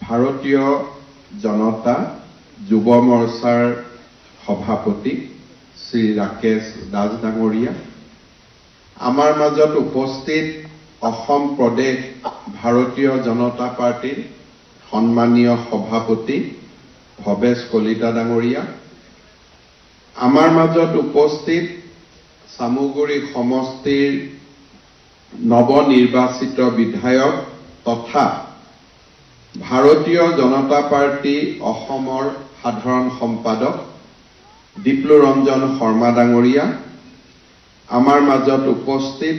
ভাৰতীয় জনতা যুৱ মৰ্চাৰ সভাপতি শ্ৰী ৰাকেশ দাস ডাঙৰীয়া, আমাৰ মাজত উপস্থিত অসম প্ৰদেশ ভাৰতীয় জনতা পাৰ্টিৰ সন্মানীয় সভাপতি ভৱেশ কলিতা ডাঙৰীয়া, আমাৰ মাজত উপস্থিত চামুগুৰি সমষ্টিৰ নৱনিৰ্বাচিত বিধায়ক তথা ভাৰতীয় জনতা পাৰ্টি অসমৰ সাধাৰণ সম্পাদক দীপ্লুৰঞ্জন শৰ্মা ডাঙৰীয়া, আমাৰ মাজত উপস্থিত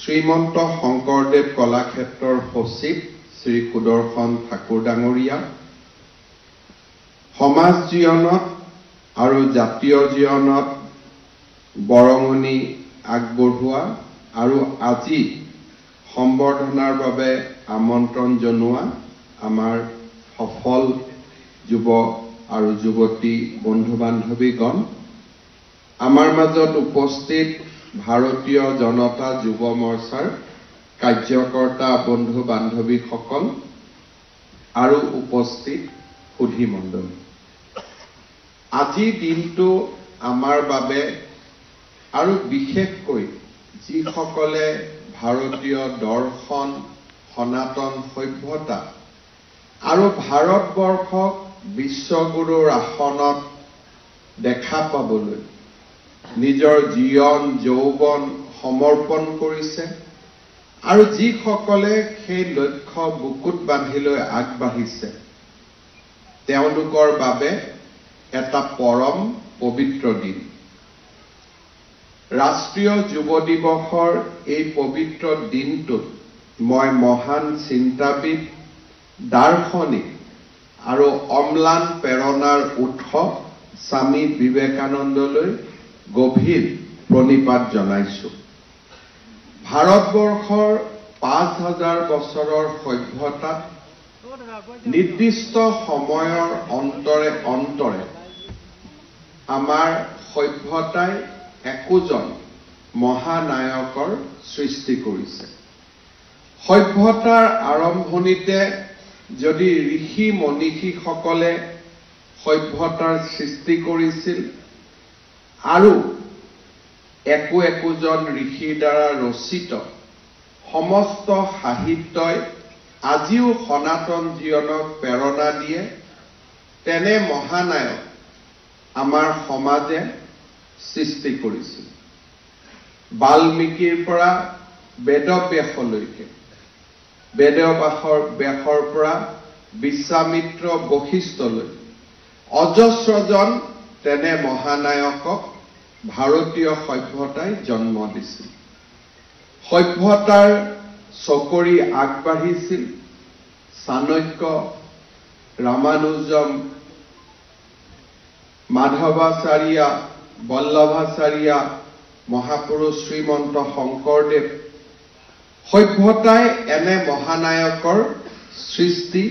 শ্ৰীমন্ত শংকৰদেৱ কলাক্ষেত্ৰৰ সচিব শ্ৰী সুদৰ্শন ঠাকুৰ ডাঙৰীয়া, সমাজ জীৱনত আৰু জাতীয় জীৱনত বৰঙণি আগবঢ়োৱা আৰু আজি সম্বৰ্ধনাৰ বাবে আমন্ত্ৰণ জনোৱা আমাৰ সফল যুৱ আৰু যুৱতী বন্ধু বান্ধৱীগণ, আমাৰ মাজত উপস্থিত ভাৰতীয় জনতা যুৱ মৰ্চাৰ কাৰ্যকৰ্তা বন্ধু বান্ধৱীসকল আৰু উপস্থিত সুধী মণ্ডলী, আজিৰ দিনটো আমাৰ বাবে আৰু বিশেষকৈ যিসকলে ভাৰতীয় দৰ্শন, সনাতন সভ্যতা আৰু ভাৰতবৰ্ষক বিশ্বগুৰুৰ আসনত দেখা পাবলৈ নিজৰ জীৱন যৌৱন সমৰ্পণ কৰিছে আৰু যিসকলে সেই লক্ষ্য বুকুত বান্ধি লৈ আগবাঢ়িছে, তেওঁলোকৰ বাবে এটা পৰম পবিত্ৰ দিন। ৰাষ্ট্ৰীয় যুৱ দিৱসৰ এই পবিত্ৰ দিনটোত মই মহান চিন্তাবিদ, দাৰ্শনিক আৰু অম্লান প্ৰেৰণাৰ উৎস স্বামী বিবেকানন্দলৈ গভীৰ প্ৰণিপাত জনাইছো। ভাৰতবৰ্ষৰ ৫,০০০ বছৰৰ সভ্যতাত নিৰ্দিষ্ট সময়ৰ অন্তৰে অন্তৰে আমাৰ সভ্যতাই একোজন মহানায়কৰ সৃষ্টি কৰিছে। সভ্যতাৰ আৰম্ভণিতে যদি ঋষি মনীষীসকলে সভ্যতাৰ সৃষ্টি কৰিছিল আৰু একোজন ঋষিৰ দ্বাৰা ৰচিত সমস্ত সাহিত্যই আজিও সনাতন জীৱনক প্ৰেৰণা দিয়ে, তেনে মহানায়ক আমাৰ সমাজে সৃষ্টি কৰিছিল। বাল্মীকিৰ পৰা বেদব্যাসলৈকে, বেদব্যাসৰ পৰা বিশ্বামিত্ৰ বশিষ্ঠলৈ অজস্ৰজন তেনে মহানায়কক ভাৰতীয় সভ্যতাই জন্ম দিছিল। সভ্যতাৰ চকৰি আগবাঢ়িছিল চাণক্য, ৰামানুজম, মাধৱাচাৰ্য, বল্লভাচাৰ্য, মহাপুৰুষ শ্ৰীমন্ত শংকৰদেৱ। সভ্যতাই এনে মহানায়কৰ সৃষ্টি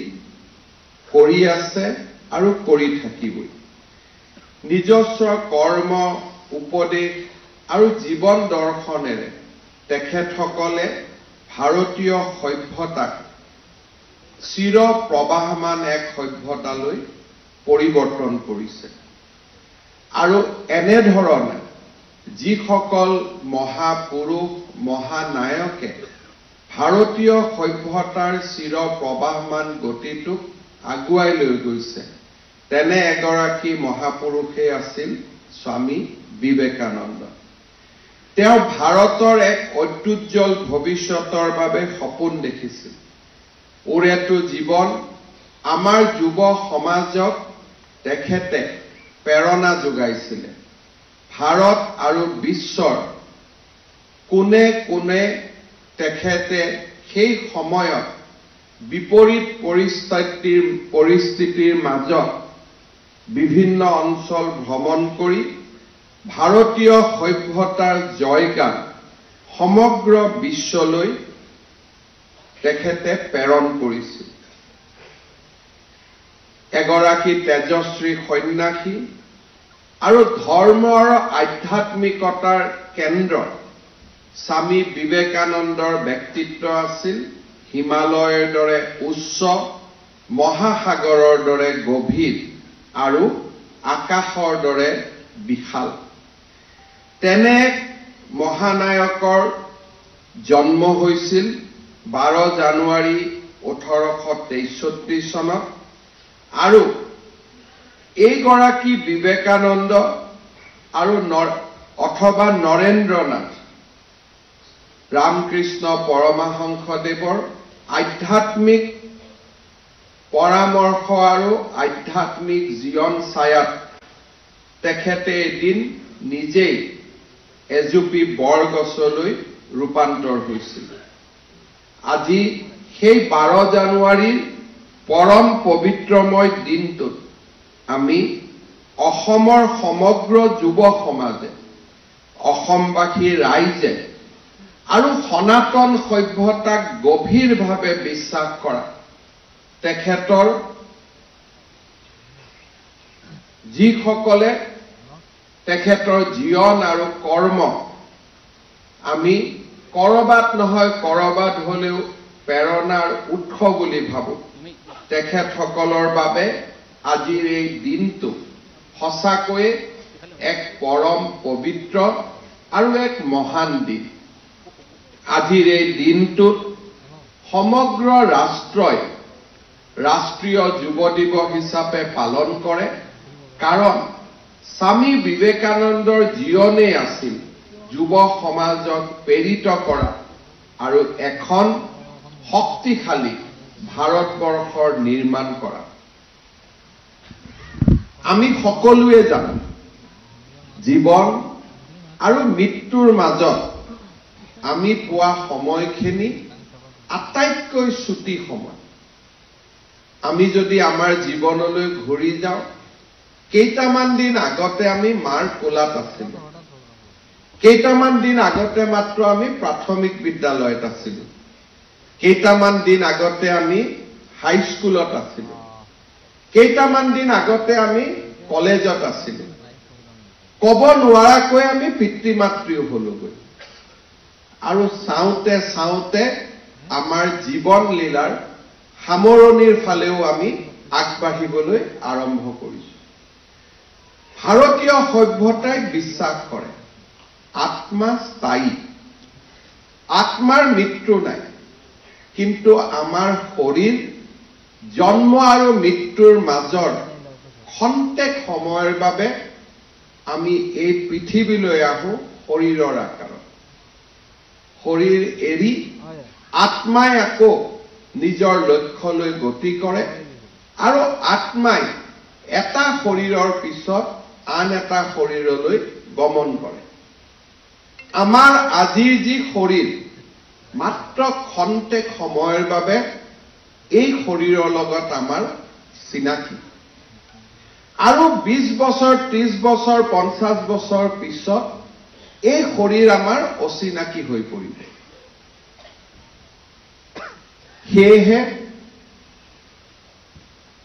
কৰি আছে আৰু কৰি থাকিবই। নিজস্ব কৰ্ম, উপদেশ আৰু জীৱন দৰ্শনেৰে তেখেতসকলে ভাৰতীয় সভ্যতাক চিৰ প্ৰবাহমান এক সভ্যতালৈ পৰিৱৰ্তন কৰিছে আৰু এনেধৰণে যিসকল মহাপুৰুষ, মহানায়কে ভাৰতীয় সভ্যতাৰ চিৰ প্ৰবাহমান গতিটোক আগুৱাই লৈ গৈছে, তেনে এগৰাকী মহাপুৰুষে আছিল স্বামী বিবেকানন্দ। তেওঁ ভাৰতৰ এক অত্যুজ্জ্বল ভৱিষ্যতৰ বাবে সপোন দেখিছিল। ওৰেটো জীৱন আমাৰ যুৱ সমাজক তেখেতে প্ৰেৰণা যোগাইছিলে। ভাৰত আৰু বিশ্বৰ কোনে কোনে তেখেতে সেই সময়ত বিপৰীত পৰিস্থিতিৰ মাজত বিভিন্ন অঞ্চল ভ্ৰমণ কৰি ভাৰতীয় সভ্যতাৰ জয়গান সমগ্ৰ বিশ্বলৈ তেখেতে প্ৰেৰণ কৰিছিল। এগৰাকী তেজস্বী সন্যাসী আৰু ধৰ্ম আৰু আধ্যাত্মিকতাৰ কেন্দ্ৰ স্বামী বিবেকানন্দৰ ব্যক্তিত্ব আছিল হিমালয়ৰ দৰে উচ্চ মহাসাগৰৰ দৰে গভীৰ আৰু আকাশৰ দৰে বিশাল। তেনে মহানায়কৰ জন্ম হৈছিল 12 জানুৱাৰী 1863 চনত আৰু এইগৰাকী বিবেকানন্দ আৰু অথবা নৰেন্দ্ৰনাথ ৰামকৃষ্ণ পৰমহংসদেৱৰ আধ্যাত্মিক পৰামৰ্শ আৰু আধ্যাত্মিক জীৱন ছায়াত তেখেতে এদিন নিজেই এজুপি বৰগছলৈ ৰূপান্তৰ হৈছিল। আজি সেই 12 জানুৱাৰীৰ পৰম পবিত্ৰময় দিনটোত আমি অসমৰ সমগ্ৰ যুৱ সমাজে, অসমবাসী ৰাইজে আৰু সনাতন সভ্যতাক গভীৰভাৱে বিশ্বাস কৰা তেখেতৰ যিসকলে তেখেতৰ জীৱন আৰু কৰ্ম আমি কৰবাত নহয় কৰবাত হলেও প্ৰেৰণাৰ উৎস বুলি ভাবো। তেখেতসকলৰ বাবে আজিৰ এই দিনটো সঁচাকৈয়ে এক পৰম পবিত্ৰ আৰু এক মহান দিন। আজিৰ এই দিনটোত সমগ্ৰ ৰাষ্ট্ৰই ৰাষ্ট্ৰীয় যুৱ দিৱস হিচাপে পালন কৰে, কাৰণ স্বামী বিবেকানন্দৰ জীৱনেই আছিল যুৱ সমাজক প্ৰেৰিত কৰা আৰু এখন শক্তিশালী ভাৰতবৰ্ষৰ নিৰ্মাণ কৰা। আমি সকলোৱে জানো জীৱন আৰু মৃত্যুৰ মাজত আমি পোৱা সময়খিনি আটাইতকৈ চুটি সময়। আমি যদি আমাৰ জীৱনলৈ ঘূৰি যাওঁ, কেইটামান দিন আগতে আমি মাৰ কোলাত আছিলোঁ, কেইটামান দিন আগতে মাত্ৰ আমি প্ৰাথমিক বিদ্যালয়ত আছিলোঁ, কেইটামান দিন আগতে আমি হাইস্কুলত আছিলোঁ, কেইটামান দিন আগতে আমি কলেজত আছিলোঁ। ক'ব নোৱাৰাকৈ আমি পিতৃ মাতৃও হলোগৈ আৰু চাওঁতে চাওঁতে আমাৰ জীৱন লীলাৰ সামৰণিৰ ফালেও আমি আগবাঢ়িবলৈ আৰম্ভ কৰিছোঁ। ভাৰতীয় সভ্যতাই বিশ্বাস কৰে আত্মা স্থায়ী, আত্মাৰ মৃত্যু নাই, কিন্তু আমাৰ শৰীৰ জন্ম আৰু মৃত্যুৰ মাজৰ খন্তেক সময়ৰ বাবে আমি এই পৃথিৱীলৈ আহোঁ শৰীৰৰ আকাৰত। শৰীৰ এৰি আত্মাই আকৌ নিজৰ লক্ষ্যলৈ গতি কৰে আৰু আত্মাই এটা শৰীৰৰ পিছত আন এটা শৰীৰলৈ গমন কৰে। আমাৰ আজিৰ যি শৰীৰ মাত্ৰ খন্তেক সময়ৰ বাবে এই শৰীৰৰ লগত আমাৰ চিনাকি, আৰু 20 বছৰ 30 বছৰ 50 বছৰ পিছত এই শৰীৰ আমাৰ অচিনাকি হৈ পৰিব। সেয়েহে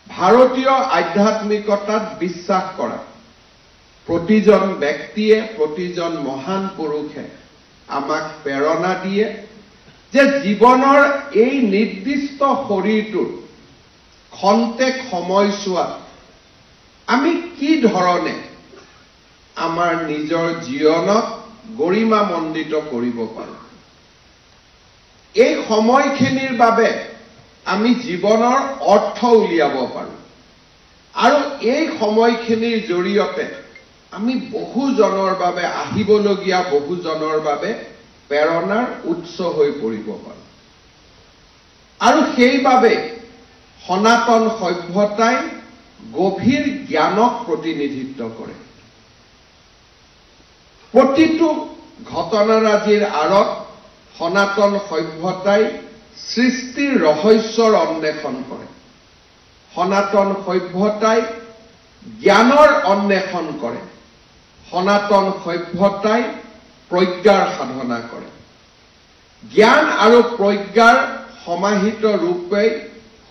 ভাৰতীয় আধ্যাত্মিকতাত বিশ্বাস কৰা প্ৰতিজন ব্যক্তিয়ে, প্ৰতিজন মহান পুৰুষে আমাক প্ৰেৰণা দিয়ে যে জীৱনৰ এই নিৰ্দিষ্ট শৰীৰটোৰ খন্তেক সময়ছোৱাত আমি কি ধৰণে আমাৰ নিজৰ জীৱনক গৰিমামণ্ডিত কৰিব পাৰোঁ। এই সময়খিনিৰ বাবে আমি জীৱনৰ অৰ্থ উলিয়াব পাৰোঁ আৰু এই সময়খিনিৰ জৰিয়তে আমি বহুজনৰ বাবে, আহিবলগীয়া বহুজনৰ বাবে প্ৰেৰণাৰ উৎস হৈ পৰিব পাৰোঁ। আৰু সেইবাবে সনাতন সভ্যতাই গভীৰ জ্ঞানক প্ৰতিনিধিত্ব কৰে। প্ৰতিটো ঘটনাৰাজিৰ আঁৰত সনাতন সভ্যতাই সৃষ্টিৰ ৰহস্যৰ অন্বেষণ কৰে। সনাতন সভ্যতাই জ্ঞানৰ অন্বেষণ কৰে। সনাতন সভ্যতাই প্ৰজ্ঞাৰ সাধনা কৰে। জ্ঞান আৰু প্ৰজ্ঞাৰ সমাহিত ৰূপে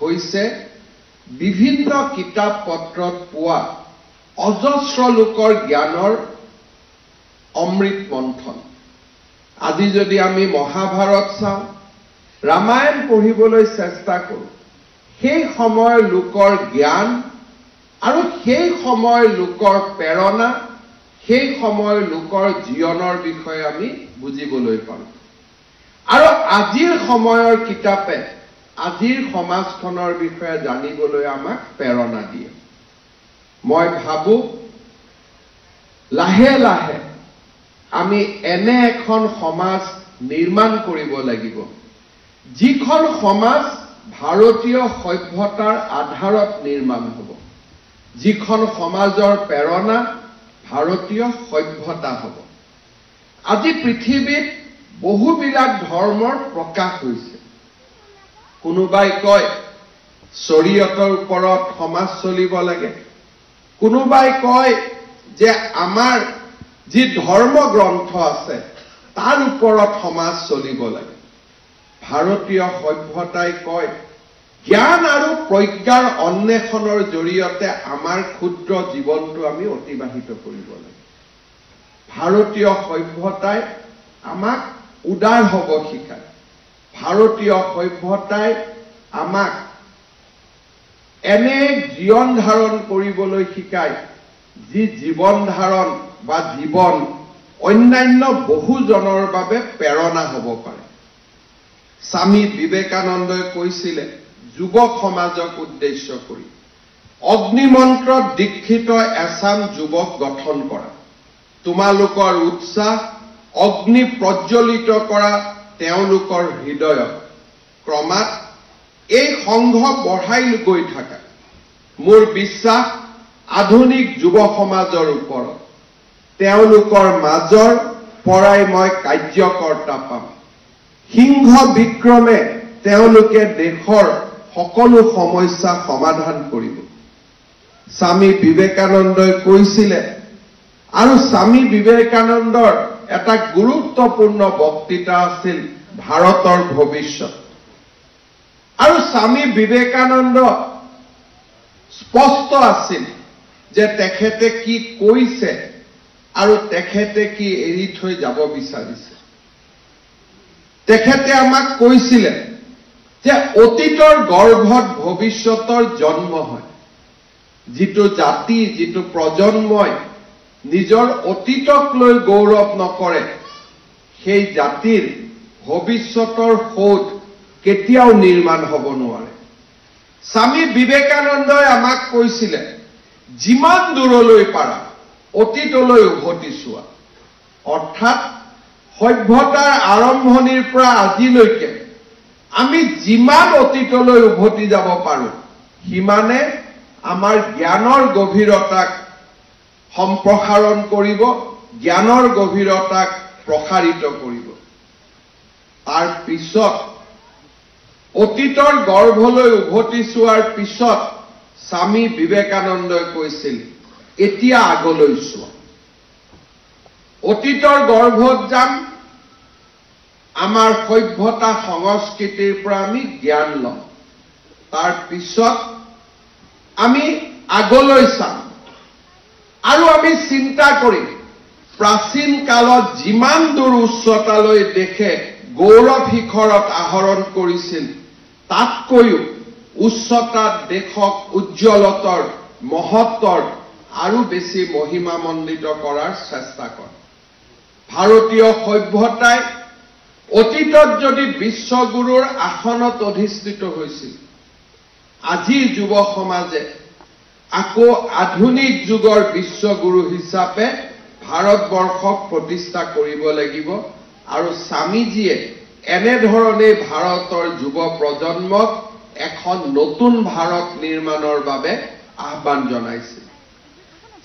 হৈছে বিভিন্ন কিতাপ পত্ৰত পোৱা অজস্ৰ লোকৰ জ্ঞানৰ অমৃত মন্থন। আজি যদি আমি মহাভাৰত চাওঁ, ৰামায়ণ পঢ়িবলৈ চেষ্টা কৰোঁ, সেই সময়ৰ লোকৰ জ্ঞান আৰু সেই সময়ৰ লোকৰ প্ৰেৰণা সেই সময়ৰ লোকৰ জীৱনৰ বিষয়ে আমি বুজিবলৈ পাৰোঁ আৰু আজিৰ সময়ৰ কিতাপে আজিৰ সমাজখনৰ বিষয়ে জানিবলৈ আমাক প্ৰেৰণা দিয়ে মই ভাবো লাহে লাহে আমি এনে এখন সমাজ নিৰ্মাণ কৰিব লাগিব যিখন সমাজ ভাৰতীয় সভ্যতাৰ আধাৰত নিৰ্মাণ হ'ব যিখন সমাজৰ প্ৰেৰণা ভাৰতীয় সভ্যতা হ'ব আজি পৃথিৱীত বহুবিলাক ধৰ্মৰ প্ৰকাশ হৈছে কোনোবাই কয় শৰীয়তৰ ওপৰত সমাজ চলিব লাগে কোনোবাই কয় যে আমাৰ যি ধৰ্ম গ্ৰন্থ আছে তাৰ ওপৰত সমাজ চলিব লাগে ভাৰতীয় সভ্যতাই কয় জ্ঞান আৰু প্ৰজ্ঞাৰ অন্বেষণৰ জৰিয়তে আমাৰ ক্ষুদ্ৰ জীৱনটো আমি অতিবাহিত কৰিব লাগে ভাৰতীয় সভ্যতাই আমাক উদাৰ হ'ব শিকায় ভাৰতীয় সভ্যতাই আমাক এনে জীৱন ধাৰণ কৰিবলৈ শিকায় যি জীৱন ধাৰণ বা জীৱন অন্যান্য বহুজনৰ বাবে প্ৰেৰণা হ'ব পাৰে স্বামী বিবেকানন্দই কৈছিলে যুৱক সমাজক উদ্দেশ্য কৰি অগ্নিমন্ত্ৰত দীক্ষিত এচাম যুৱক গঠন কৰা তোমালোকৰ উৎসাহ অগ্নি প্ৰজ্বলিত কৰা তেওঁলোকৰ হৃদয়ত ক্ৰমাৎ এই সংঘ বঢ়াই গৈ থকা মোৰ বিশ্বাস আধুনিক যুৱ সমাজৰ ওপৰত তেওঁলোকৰ মাজৰ পৰাই মই কাৰ্যকৰ্তা পাম সিংহ বিক্ৰমে তেওঁলোকে দেশৰ সকলো সমস্যা সমাধান কৰিব স্বামী বিবেকানন্দই কৈছিলে আৰু স্বামী বিবেকানন্দৰ এটা গুৰুত্বপূৰ্ণ বক্তৃতা আছিল ভাৰতৰ ভৱিষ্যত আৰু স্বামী বিবেকানন্দ স্পষ্ট আছিল যে তেখেতে কি কৈছে আৰু তেখেতে কি এৰি থৈ যাব বিচাৰিছে তেখেতে আমাক কৈছিলে যে অতীতৰ গৰ্ভত ভৱিষ্যতৰ জন্ম হয় যিটো জাতি যিটো প্ৰজন্মই নিজৰ অতীতক লৈ গৌৰৱ নকৰে সেই জাতিৰ ভৱিষ্যতৰ সোধ কেতিয়াও নিৰ্মাণ হ'ব নোৱাৰে স্বামী বিবেকানন্দই আমাক কৈছিলে যিমান দূৰলৈ পাৰা অতীতলৈ উভতি চোৱা অৰ্থাৎ সভ্যতাৰ আৰম্ভণিৰ পৰা আজিলৈকে আমি যিমান অতীতলৈ উভতি যাব পাৰোঁ সিমানে আমাৰ জ্ঞানৰ গভীৰতাক সম্প্ৰসাৰণ কৰিব জ্ঞানৰ গভীৰতাক প্ৰসাৰিত কৰিব তাৰ পিছত অতীতৰ গৰ্ভলৈ উভতি চোৱাৰ পিছত স্বামী বিবেকানন্দই কৈছিল এতিয়া আগলৈ চোৱা অতীতৰ গৰ্ভত যাম আমাৰ সভ্যতা সংস্কৃতিৰ পৰা আমি জ্ঞান ল'ম তাৰ পিছত আমি আগলৈ চাম আৰু আমি চিন্তা কৰিম প্ৰাচীন কালত যিমান দূৰ উচ্চতালৈ দেশে গৌৰৱ শিখৰত আহৰণ কৰিছিল তাতকৈও উচ্চতাত দেশক উজ্জ্বলতৰ মহত্বৰ আৰু বেছি মহিমামণ্ডিত কৰাৰ চেষ্টা কৰে ভাৰতীয় সভ্যতাই অতীতত যদি বিশ্বগুৰুৰ আসনত অধিষ্ঠিত হৈছিল আজিৰ যুৱ সমাজে আকৌ আধুনিক যুগৰ বিশ্বগুৰু হিচাপে ভাৰতবৰ্ষক প্ৰতিষ্ঠা কৰিব লাগিব আৰু স্বামীজীয়ে এনেধৰণে ভাৰতৰ যুৱ প্ৰজন্মক এখন নতুন ভাৰত নিৰ্মাণৰ বাবে আহ্বান জনাইছিল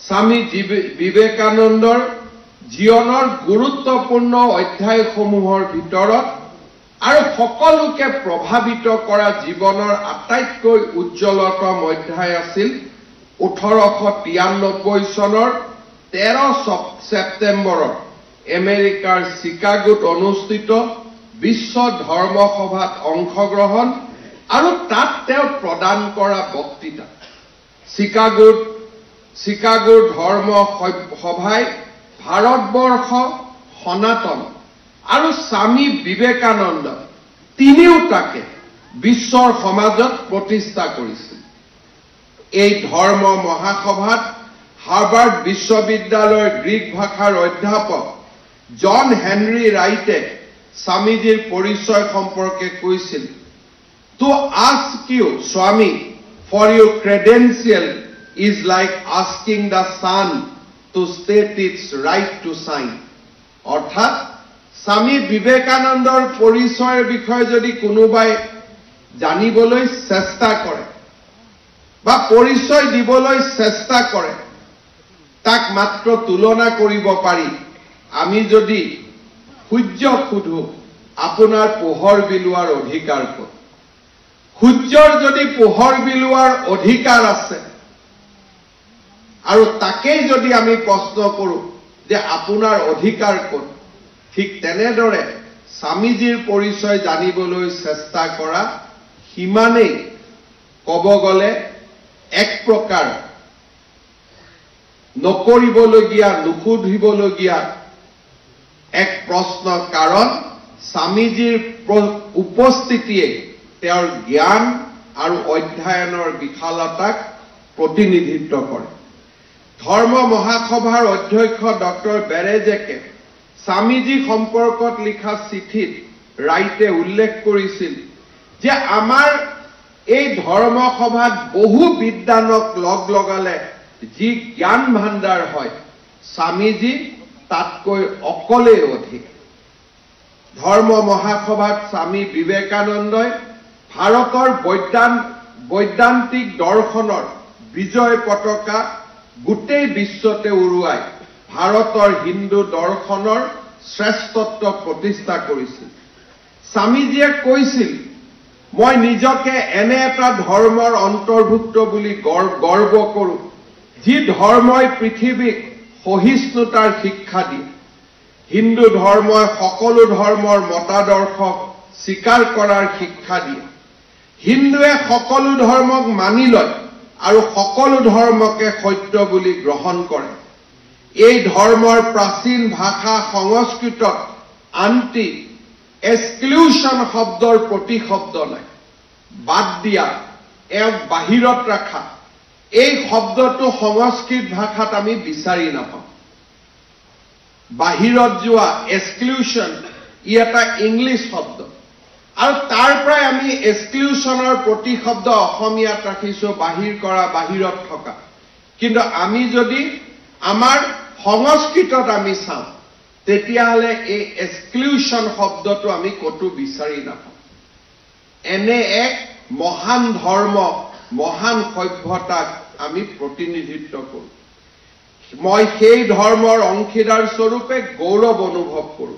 স্বামী বিবেকানন্দৰ জীৱনৰ গুৰুত্বপূৰ্ণ অধ্যায়সমূহৰ ভিতৰত আৰু সকলোকে প্ৰভাৱিত কৰা জীৱনৰ আটাইতকৈ উজ্জ্বলতম অধ্যায় আছিল 1893 চনৰ 13 ছেপ্টেম্বৰত আমেৰিকাৰ চিকাগোত অনুষ্ঠিত বিশ্ব ধৰ্ম সভাত অংশগ্ৰহণ আৰু তাত তেওঁ প্ৰদান কৰা বক্তৃতা চিকাগোৰ ধৰ্ম সভাই ভাৰতবৰ্ষ সনাতন আৰু স্বামী বিবেকানন্দ তিনিওটাকে বিশ্বৰ সমাজত প্ৰতিষ্ঠা কৰিছিল। এই ধৰ্ম মহাসভাত হাৰ্ভাৰ্ড বিশ্ববিদ্যালয়ৰ গ্ৰীক ভাষাৰ অধ্যাপক জন হেনৰি ৰাইটে স্বামীজীৰ পৰিচয় সম্পৰ্কে কৈছিল, "To ask you, Swami, for your credential is like asking the sun to state its right to shine." অৰ্থাৎ স্বামী বিবেকানন্দৰ পৰিচয়ৰ বিষয়ে যদি কোনোবাই জানিবলৈ চেষ্টা কৰে বা পৰিচয় দিবলৈ চেষ্টা কৰে, তাক মাত্ৰ তুলনা কৰিব পাৰি, আমি যদি সূৰ্যক সুধো আপোনাৰ পোহৰ বিলোৱাৰ অধিকাৰ ক'ত? সূৰ্যৰ যদি পোহৰ বিলোৱাৰ অধিকাৰ আছে আৰু তাকেই যদি আমি প্ৰশ্ন কৰোঁ যে আপোনাৰ অধিকাৰ ক'ত, ঠিক তেনেদৰে স্বামীজীৰ পৰিচয় জানিবলৈ চেষ্টা কৰা সিমানেই ক'ব গ'লে এক প্ৰকাৰ নকৰিবলগীয়া, নুসুধিবলগীয়া এক প্ৰশ্ন, কাৰণ স্বামীজীৰ উপস্থিতিয়ে তেওঁৰ জ্ঞান আৰু অধ্যয়নৰ বিশালতাক প্ৰতিনিধিত্ব কৰে। ধৰ্ম মহাসভাৰ অধ্যক্ষ ডক্টৰ বেৰেজেকে স্বামীজী সম্পৰ্কত লিখা চিঠিত ৰাইটে উল্লেখ কৰিছিল যে আমাৰ এই ধৰ্ম সভাত বহু বিদ্বানক লগালে যি জ্ঞান ভাণ্ডাৰ হয়, স্বামীজী তাতকৈ অকলেই অধিক। ধৰ্ম মহাসভাত স্বামী বিবেকানন্দই ভাৰতৰ বৈদান্তিক দৰ্শনৰ বিজয় পতাকা গোটেই বিশ্বতে উৰুৱাই ভাৰতৰ হিন্দু দৰ্শনৰ শ্ৰেষ্ঠত্ব প্ৰতিষ্ঠা কৰিছিল। স্বামীজীয়ে কৈছিল, "মই নিজকে এনে এটা ধৰ্মৰ অন্তৰ্ভুক্ত বুলি গৰ্ব কৰোঁ, যি ধৰ্মই পৃথিৱীক সহিষ্ণুতাৰ শিক্ষা দিয়ে। হিন্দু ধৰ্মই সকলো ধৰ্মৰ মতাদৰ্শক স্বীকাৰ কৰাৰ শিক্ষা দিয়ে। হিন্দুৱে সকলো ধৰ্মক মানি লয় আৰু সকলো ধৰ্মকে সত্য বুলি গ্ৰহণ কৰে। এই ধৰ্মৰ প্ৰাচীন ভাষা সংস্কৃতত আনটি এক্সক্লুশ্যন শব্দৰ প্ৰতিশব্দ নাই। বাদ দিয়া, এক বাহিৰত ৰাখা, এই শব্দটো সংস্কৃত ভাষাত আমি বিচাৰি নাপাওঁ। বাহিৰত যোৱা এক্সক্লুশ্যন, ই এটা ইংলিছ শব্দ, আৰু তাৰ পৰাই আমি এক্সক্লুশ্যনৰ প্ৰতিশব্দ অসমীয়াত ৰাখিছোঁ, বাহিৰ কৰা, বাহিৰত থকা। কিন্তু আমি যদি আমাৰ সংস্কৃতত আমি চাওঁ, তেতিয়াহ'লে এই এক্সক্লুশ্যন শব্দটো আমি ক'তো বিচাৰি নাপাওঁ। এনে এক মহান ধৰ্ম, মহান সভ্যতাক আমি প্ৰতিনিধিত্ব কৰোঁ। মই সেই ধৰ্মৰ অংশীদাৰ স্বৰূপে গৌৰৱ অনুভৱ কৰোঁ।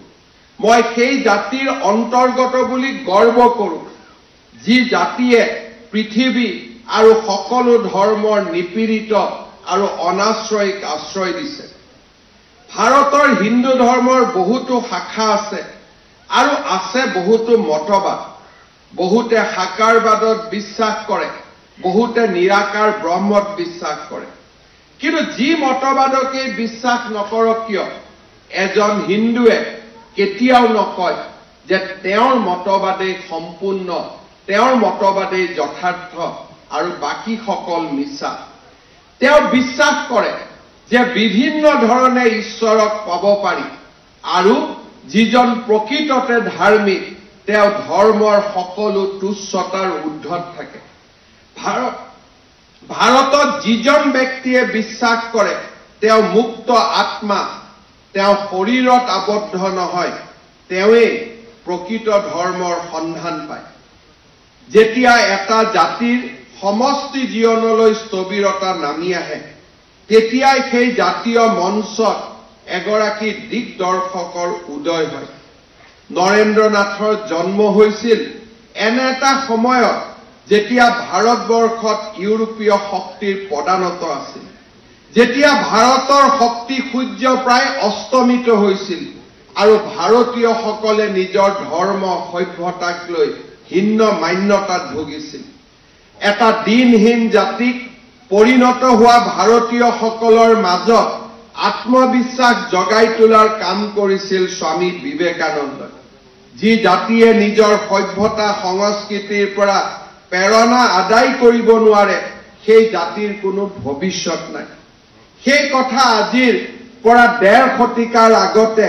মই সেই জাতিৰ অন্তৰ্গত বুলি গৰ্ব কৰোঁ, যি জাতিয়ে পৃথিৱী আৰু সকলো ধৰ্মৰ নিপীড়িত আৰু অনাশ্ৰয়ক আশ্ৰয় দিছে। ভাৰতৰ হিন্দু ধৰ্মৰ বহুতো শাখা আছে আৰু আছে বহুতো মতবাদ। বহুতে সাকাৰবাদত বিশ্বাস কৰে, বহুতে নিৰাকাৰ ব্ৰহ্মত বিশ্বাস কৰে। কিন্তু যি মতবাদকেই বিশ্বাস নকৰক কিয়, এজন হিন্দুৱে কেতিয়াও নকয় যে তেওঁৰ মতবাদেই সম্পূৰ্ণ, তেওঁৰ মতবাদেই যথাৰ্থ আৰু বাকীসকল মিছা। তেওঁ বিশ্বাস কৰে যে বিভিন্ন ধৰণে ঈশ্বৰক পাব পাৰি, আৰু যিজন প্ৰকৃততে ধাৰ্মিক, তেওঁ ধৰ্মৰ সকলো তুচ্ছতাৰ ঊৰ্ধ্বত থাকে। ভাৰতত যিজন ব্যক্তিয়ে বিশ্বাস কৰে তেওঁ মুক্ত আত্মা, তেওঁ শৰীৰত আবদ্ধ নহয়, তেওঁৱেই প্ৰকৃত ধৰ্মৰ সন্ধান পায়। যেতিয়া এটা জাতিৰ সমষ্টি জীৱনলৈ স্থবিৰতা নামি আহে, তেতিয়াই সেই জাতীয় মঞ্চত এগৰাকী দিগদৰ্শকৰ উদয় হয়। নৰেন্দ্ৰ নাথৰ জন্ম হৈছিল এনে এটা সময়ত যেতিয়া ভাৰতবৰ্ষত ইউৰোপীয় শক্তিৰ প্ৰদানত আছিল, যেতিয়া ভাৰতৰ শক্তি সূৰ্য প্ৰায় অস্তমিত হৈছিল আৰু ভাৰতীয়সকলে নিজৰ ধৰ্ম সভ্যতাক লৈ হীন মান্যতাত ভুগিছিল। এটা দিনহীন জাতিক পৰিণত হোৱা ভাৰতীয়সকলৰ মাজত আত্মবিশ্বাস জগাই তোলাৰ কাম কৰিছিল স্বামী বিবেকানন্দই, যি জাতিয়ে নিজৰ সভ্যতা সংস্কৃতিৰ পৰা প্ৰেৰণা আদায় কৰিব নোৱাৰে সেই জাতিৰ কোনো ভৱিষ্যত নাই। সেই কথা আজিৰ পৰা ১.৫ শতিকাৰ আগতে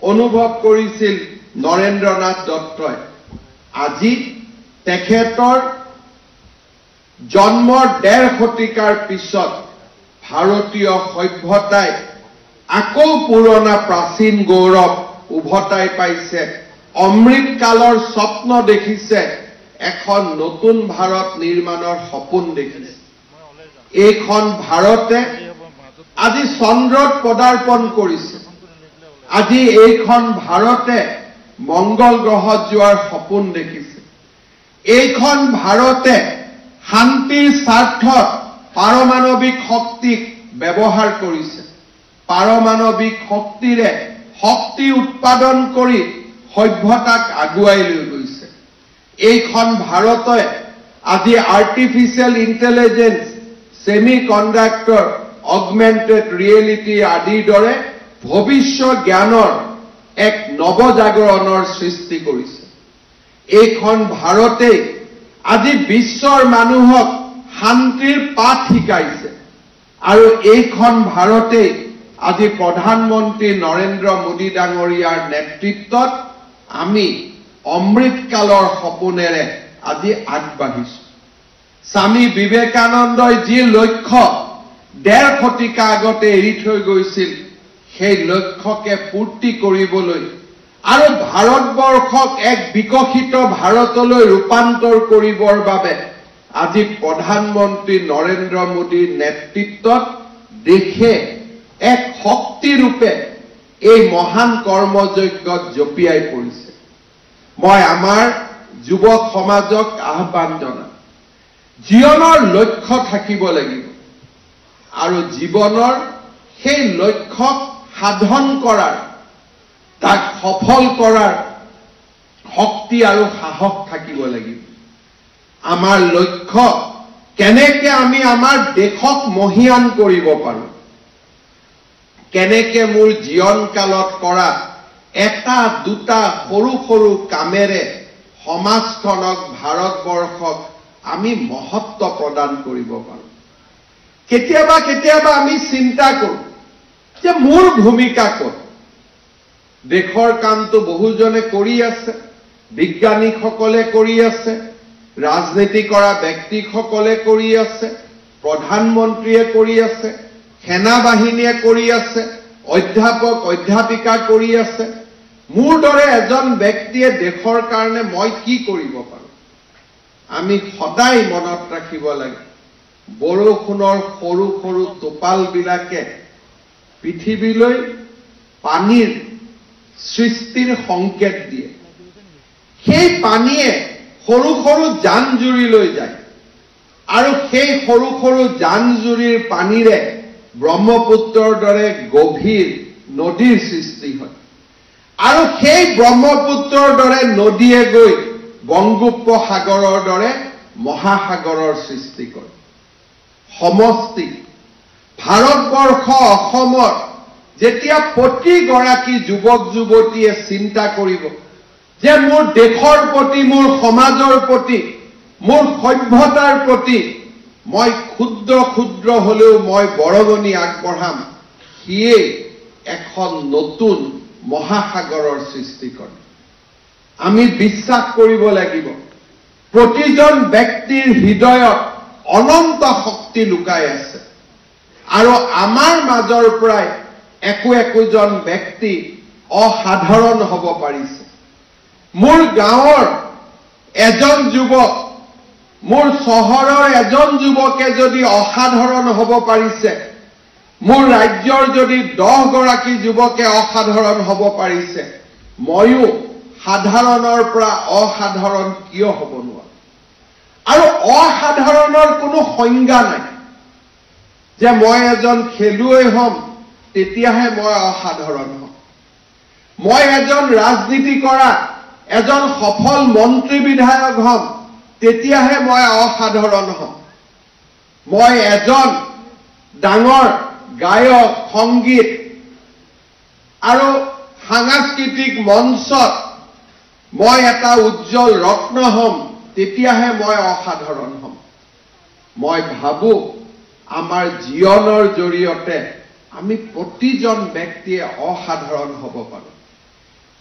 অনুভৱ কৰিছিল নৰেন্দ্ৰ নাথ দত্তই। আজি তেখেতৰ জন্মৰ ১.৫ শতিকাৰ পিছত ভাৰতীয় সভ্যতাই আকৌ পুৰণা প্ৰাচীন গৌৰৱ উভতাই পাইছে। অমৃতকালৰ স্বপ্ন দেখিছে, এখন নতুন ভাৰত নিৰ্মাণৰ সপোন দেখিছে। এইখন ভাৰতে আজি চন্দ্ৰত পদাৰ্পণ কৰিছে। আজি এইখন ভাৰতে মংগল গ্ৰহত যোৱাৰ সপোন দেখিছে। এইখন ভাৰতে শান্তিৰ স্বাৰ্থত পাৰমাণৱিক শক্তিক ব্যৱহাৰ কৰিছে। পাৰমাণৱিক শক্তিৰে শক্তি উৎপাদন কৰি সভ্যতাক আগুৱাই লৈ গৈছে। এইখন ভাৰতে আজি artificial intelligence, semi conductor, augmented reality আদিৰ দৰে ভৱিষ্য জ্ঞানৰ এক নৱজাগৰণৰ সৃষ্টি কৰিছে। এইখন ভাৰতেই আজি বিশ্বৰ মানুহক শান্তিৰ পাঠ শিকাইছে। আৰু এইখন ভাৰতেই আজি প্ৰধানমন্ত্ৰী নৰেন্দ্ৰ মোদী ডাঙৰীয়াৰ নেতৃত্বত আমি অমৃতকালৰ সপোনেৰে আজি আগবাঢ়িছো। স্বামী বিবেকানন্দই যি লক্ষ্য ১.৫ শতিকা আগতে এৰি থৈ গৈছিল, সেই লক্ষ্যকে পূৰ্তি কৰিবলৈ আৰু ভাৰতবৰ্ষক এক বিকশিত ভাৰতলৈ ৰূপান্তৰ কৰিবৰ বাবে আজি প্ৰধানমন্ত্ৰী নৰেন্দ্ৰ মোদীৰ নেতৃত্বত দেশে এক শক্তিৰূপে এই মহান কৰ্মযজ্ঞত জঁপিয়াই পৰিছে। মই আমাৰ যুৱক সমাজক আহ্বান জনাম, জীৱনৰ লক্ষ্য থাকিব লাগিব আৰু জীৱনৰ সেই লক্ষ্যক সাধন কৰাৰ, তাক সফল কৰাৰ শক্তি আৰু সাহস থাকিব লাগিব। আমাৰ লক্ষ্য কেনেকে আমি আমাৰ দেশক মহিয়ান কৰিব পাৰোঁ, কেনেকে মোৰ জীৱনকালত কৰা এটা দুটা সৰু সৰু কামেৰে সমাজখনক, ভাৰতবৰ্ষক আমি মহত্ব প্ৰদান কৰিব পাৰোঁ। কেতিয়াবা কেতিয়াবা আমি চিন্তা কৰোঁ যে মোৰ ভূমিকা ক'ত। দেশৰ কামটো বহুজনে কৰি আছে, বিজ্ঞানীসকলে কৰি আছে, ৰাজনীতি কৰা ব্যক্তিসকলে কৰি আছে, প্ৰধানমন্ত্ৰীয়ে কৰি আছে, সেনা বাহিনীয়ে কৰি আছে, অধ্যাপক অধ্যাপিকা কৰি আছে। মোৰ দৰে এজন ব্যক্তিয়ে দেশৰ কাৰণে মই কি কৰিব পাৰোঁ? আমি সদায় মনত ৰাখিব লাগে, বৰষুণৰ সৰু সৰু টোপালবিলাকে পৃথিৱীলৈ পানীৰ সৃষ্টিৰ সংকেত দিয়ে। সেই পানীয়ে সৰু সৰু জান-জুৰি লৈ যায় আৰু সেই সৰু সৰু জান-জুৰিৰ পানীৰে ব্ৰহ্মপুত্ৰৰ দৰে গভীৰ নদীৰ সৃষ্টি হয় আৰু সেই ব্ৰহ্মপুত্ৰৰ দৰে নদীয়ে গৈ বংগোপসাগৰৰ দৰে মহাসাগৰৰ সৃষ্টি কৰে। সমষ্টি ভাৰতবৰ্ষ, অসমৰ যেতিয়া প্ৰতিগৰাকী যুৱক যুৱতীয়ে চিন্তা কৰিব যে মোৰ দেশৰ প্ৰতি, মোৰ সমাজৰ প্ৰতি, মোৰ সভ্যতাৰ প্ৰতি মই ক্ষুদ্ৰ ক্ষুদ্ৰ হলেও মই বৰঙণি আগবঢ়াম, সিয়ে এখন নতুন মহাসাগৰৰ সৃষ্টি কৰে। আমি বিশ্বাস কৰিব লাগিব প্ৰতিজন ব্যক্তিৰ হৃদয়ত অনন্ত শক্তি লুকাই আছে আৰু আমাৰ মাজৰ পৰাই একোজন ব্যক্তি অসাধাৰণ হ'ব পাৰিছে। মোৰ গাঁৱৰ এজন যুৱক, মোৰ চহৰৰ এজন যুৱকে যদি অসাধাৰণ হ'ব পাৰিছে, মোৰ ৰাজ্যৰ যদি 10 গৰাকী যুৱকে অসাধাৰণ হ'ব পাৰিছে, ময়ো সাধাৰণৰ পৰা অসাধাৰণ কিয় হ'ব নোৱাৰো? আৰু অসাধাৰণৰ কোনো সংজ্ঞা নাই যে মই এজন খেলুৱৈ হ'ম তেতিয়াহে মই অসাধাৰণ হ'ম, মই এজন ৰাজনীতি কৰা এজন সফল মন্ত্ৰী বিধায়ক হ'ম তেতিয়াহে মই অসাধাৰণ হ'ম, মই এজন ডাঙৰ গায়ক, সংগীত আৰু সাংস্কৃতিক মঞ্চত মই এটা উজ্জ্বল ৰত্ন হম, তেতিয়াহে মই অসাধাৰণ হম। মই ভাবো আমাৰ জীৱনৰ জৰিয়তে আমি প্ৰতিজন ব্যক্তিয়ে অসাধাৰণ হ'ব পাৰোঁ।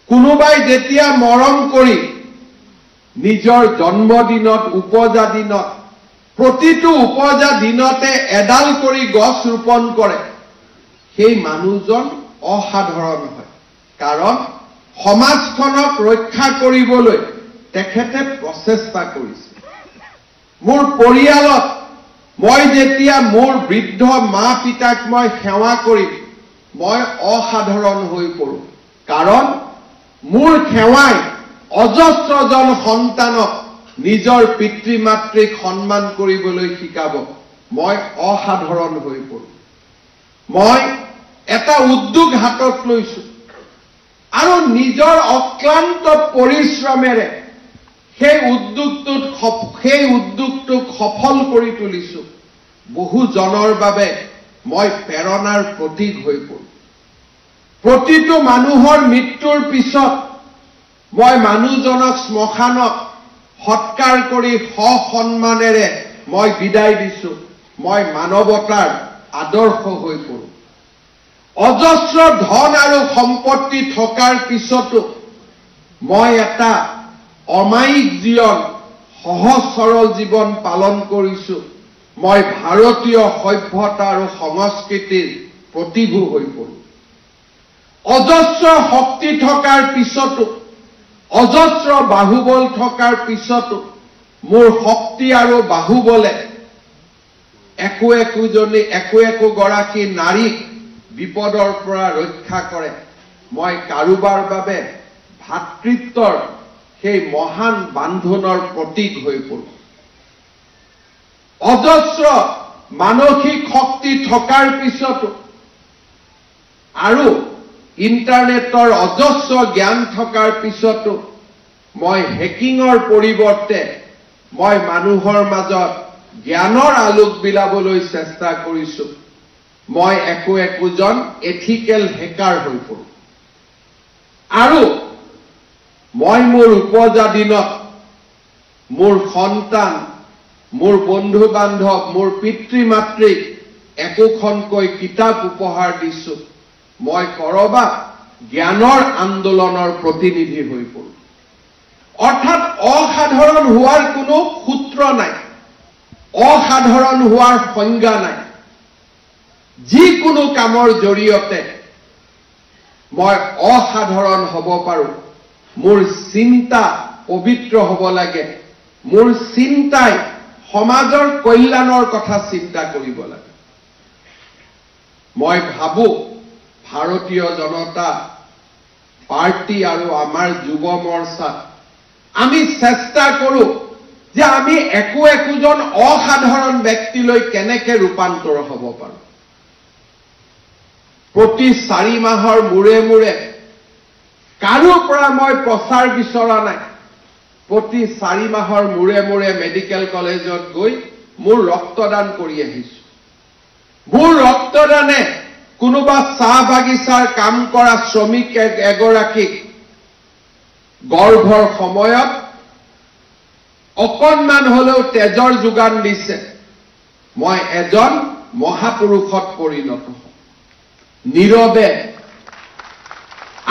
কোনোবাই যেতিয়া মৰম কৰি নিজৰ জন্মদিনত, উপজা দিনত, প্ৰতিটো উপজা দিনতে এডাল কৰি গছ ৰোপণ কৰে, সেই মানুহজন অসাধাৰণ হয়। কাৰণ সমাজখনক ৰক্ষা কৰিবলৈ তেখেতে প্ৰচেষ্টা কৰিছে। মোৰ পৰিয়ালত মই যেতিয়া মোৰ বৃদ্ধ মা পিতাক মই সেৱা কৰিম, মই অসাধাৰণ হৈ পৰোঁ। কাৰণ মোৰ সেৱাই অজস্ৰজন সন্তানক নিজৰ পিতৃ মাতৃক সন্মান কৰিবলৈ শিকাব। মই অসাধাৰণ হৈ পৰোঁ। মই এটা উদ্যোগ হাতত লৈছোঁ আৰু নিজৰ অক্লান্ত পৰিশ্ৰমেৰে সেই উদ্যোগটোক সফল কৰি তুলিছোঁ। বহুজনৰ বাবে মই প্ৰেৰণাৰ প্ৰতীক হৈ পৰোঁ। প্ৰতিটো মানুহৰ মৃত্যুৰ পিছত মই মানুহজনক শ্মশানত সৎকাৰ কৰি সসন্মানেৰে মই বিদায় দিছোঁ। মই মানৱতাৰ আদৰ্শ হৈ পৰোঁ। অজস্ৰ ধন আৰু সম্পত্তি থকাৰ পিছতো মই এটা অমায়িক জীৱন, সহজ সৰল জীৱন পালন কৰিছোঁ। মই ভাৰতীয় সভ্যতা আৰু সংস্কৃতিৰ প্ৰতিভূ হৈ পৰোঁ। অজস্ৰ শক্তি থকাৰ পিছতো, অজস্ৰ বাহুবল থকাৰ পিছতো মোৰ শক্তি আৰু বাহুবলে একো একোগৰাকী নাৰীক বিপদৰ পৰা ৰক্ষা কৰে। মই কাৰোবাৰ বাবে ভাতৃত্বৰ সেই মহান বান্ধোনৰ প্ৰতীক হৈ পৰোঁ। অজস্ৰ মানসিক শক্তি থকাৰ পিছতো আৰু ইণ্টাৰনেটৰ অজস্ৰ জ্ঞান থকাৰ পিছতো মই হেকিঙৰ পৰিৱৰ্তে মই মানুহৰ মাজত জ্ঞানৰ আলোক বিলাবলৈ চেষ্টা কৰিছোঁ। মই একোজন এথিকেল হেকাৰ হৈ পৰোঁ। আৰু মই মোৰ উপজা দিনত মোৰ সন্তান, মোৰ বন্ধু বান্ধৱ, মোৰ পিতৃ মাতৃক একোখনকৈ কিতাপ উপহাৰ দিছোঁ। মই কৰবাত জ্ঞানৰ আন্দোলনৰ প্ৰতিনিধি হৈ পৰোঁ। অৰ্থাৎ অসাধাৰণ হোৱাৰ কোনো সূত্ৰ নাই, অসাধাৰণ হোৱাৰ সংজ্ঞা নাই। যিকোনো কামৰ জৰিয়তে মই অসাধাৰণ হ'ব পাৰোঁ। মোৰ চিন্তা পবিত্ৰ হ'ব লাগে। মোৰ চিন্তাই সমাজৰ কল্যাণৰ কথা চিন্তা কৰিব লাগে। মই ভাবোঁ ভাৰতীয় জনতা পাৰ্টি আৰু আমাৰ যুৱ মৰ্চাত আমি চেষ্টা কৰোঁ যে আমি একোজন অসাধাৰণ ব্যক্তিলৈ কেনেকৈ ৰূপান্তৰ হ'ব পাৰোঁ। প্ৰতি 4 মাহৰ মূৰে মূৰে কাৰো পৰা মই প্ৰচাৰ বিচৰা নাই। প্ৰতি 4 মাহৰ মূৰে মূৰে মেডিকেল কলেজত গৈ মোৰ ৰক্তদান কৰি আহিছোঁ। মোৰ ৰক্তদানে কোনোবা চাহ বাগিচাৰ কাম কৰা শ্ৰমিক এগৰাকীক গৰ্ভৰ সময়ত অকণমান হলেও তেজৰ যোগান দিছে। মই এজন মহাপুৰুষত পৰিণত হওঁ। নীৰৱে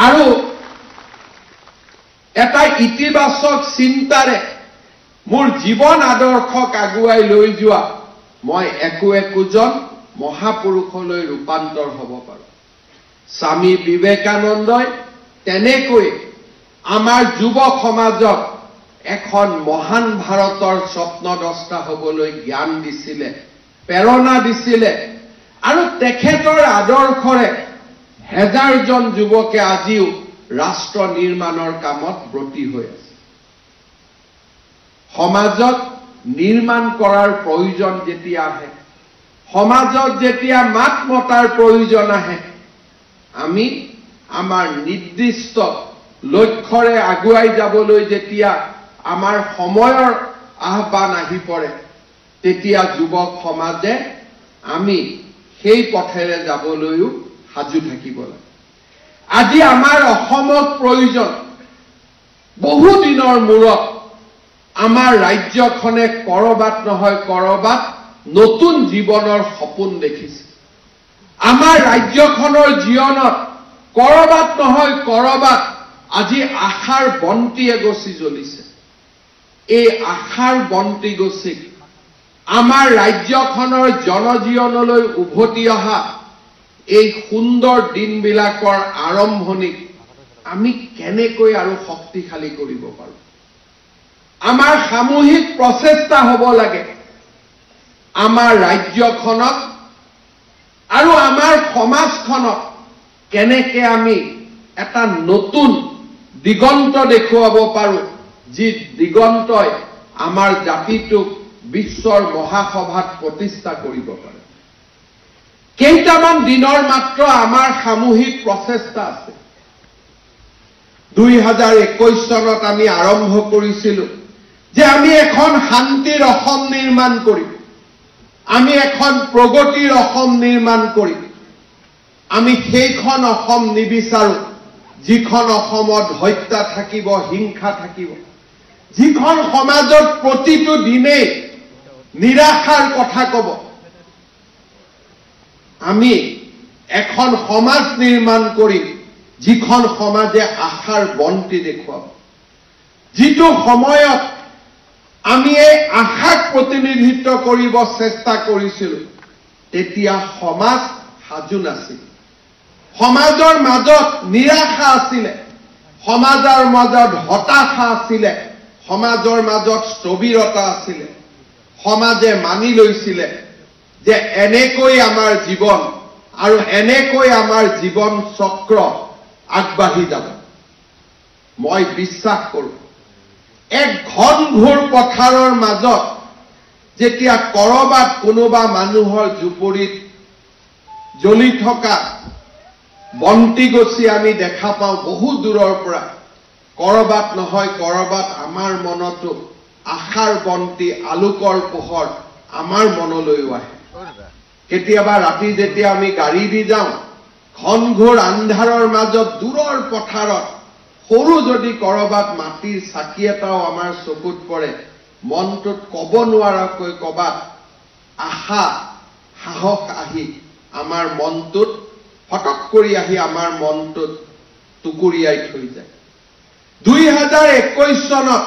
আৰু এটা ইতিবাচক চিন্তাৰে মোৰ জীৱন আদৰ্শক আগুৱাই লৈ যোৱা মই একোজন মহাপুৰুষলৈ ৰূপান্তৰ হ'ব পাৰোঁ। স্বামী বিবেকানন্দই তেনেকৈ আমাৰ যুৱ সমাজক এখন মহান ভাৰতৰ স্বপ্নদ্ৰষ্টা হ'বলৈ জ্ঞান দিছিলে, প্ৰেৰণা দিছিলে। আৰু তেখেতৰ আদৰ্শৰে হেজাৰজন যুৱকে আজিও ৰাষ্ট্ৰ নিৰ্মাণৰ কামত ব্ৰতী হৈ আছে। সমাজত নিৰ্মাণ কৰাৰ প্ৰয়োজন যেতিয়া আহে, সমাজত যেতিয়া মাত মতাৰ প্ৰয়োজন আহে, আমি আমাৰ নিৰ্দিষ্ট লক্ষ্যৰে আগুৱাই যাবলৈ যেতিয়া আমাৰ সময়ৰ আহ্বান আহি পৰে, তেতিয়া যুৱক সমাজে আমি সেই পথেৰে যাবলৈও সাজু থাকিব লাগে। আজি আমাৰ অসমত প্ৰয়োজন বহু দিনৰ মূৰত আমাৰ ৰাজ্যখনে কৰবাত নহয় কৰবাত নতুন জীৱনৰ সপোন দেখিছে। আমাৰ ৰাজ্যখনৰ জীৱনত কৰবাত নহয় কৰবাত আজি আশাৰ বন্তি এগছি জ্বলিছে। এই আশাৰ বন্তি গছিক আমাৰ ৰাজ্যখনৰ জনজীৱনলৈ উভতি অহা এই সুন্দৰ দিনবিলাকৰ আৰম্ভণিক আমি কেনেকৈ আৰু শক্তিশালী কৰিব পাৰোঁ। আমাৰ সামূহিক প্ৰচেষ্টা হ'ব লাগে আমাৰ ৰাজ্যখনক আৰু আমাৰ সমাজখনক কেনেকৈ আমি এটা নতুন দিগন্ত দেখুৱাব পাৰোঁ, যি দিগন্তই আমাৰ জাতিটোক বিশ্বৰ মহাসভাত প্ৰতিষ্ঠা কৰিব পাৰে। কেইটামান দিনৰ মাত্ৰ আমাৰ সামূহিক প্ৰচেষ্টা আছে। 2021 চনত আমি আৰম্ভ কৰিছিলোঁ যে আমি এখন শান্তিৰ অসম নিৰ্মাণ কৰিম, আমি এখন প্ৰগতিৰ অসম নিৰ্মাণ কৰিম। আমি সেইখন অসম নিবিচাৰোঁ যিখন অসমত হত্যা থাকিব, হিংসা থাকিব, যিখন সমাজত প্ৰতিটো দিনেই নিৰাশাৰ কথা ক'ব। আমি এখন সমাজ নিৰ্মাণ কৰিম যিখন সমাজে আশাৰ বন্তি দেখুৱাব। যিটো সময়ত আমি এই আশাক প্ৰতিনিধিত্ব কৰিব চেষ্টা কৰিছিলোঁ, তেতিয়া সমাজ সাজু নাছিল। সমাজৰ মাজত নিৰাশা আছিলে, সমাজৰ মাজত হতাশা আছিলে, সমাজৰ মাজত স্থবিৰতা আছিলে। সমাজে মানি লৈছিলে যে এনেকৈ আমাৰ জীৱন আৰু এনেকৈ আমাৰ জীৱন চক্ৰ আগবাঢ়ি যাব। মই বিশ্বাস কৰোঁ এক ঘনঘোৰ পথাৰৰ মাজত যেতিয়া কৰবাত কোনোবা মানুহৰ জুপুৰিত জ্বলি থকা বন্তি গছি আমি দেখা পাওঁ বহু দূৰৰ পৰা, কৰবাত নহয় কৰবাত আমাৰ মনতো আশাৰ বন্তি, আলোকৰ পোহৰ আমাৰ মনলৈও আহে। কেতিয়াবা ৰাতি যেতিয়া আমি গাড়ী দি যাওঁ, ঘনঘোৰ আন্ধাৰৰ মাজত দূৰৰ পথাৰত সৰু যদি কৰবাত মাটিৰ চাকি এটাও আমাৰ চকুত পৰে, মনটোত ক'ব নোৱাৰাকৈ ক'বাত আশা, সাহস আহি আমাৰ মনটোত হঠাৎ কৰি আহি আমাৰ মনটোত টুকুৰিয়াই থৈ যায়। 2021 চনত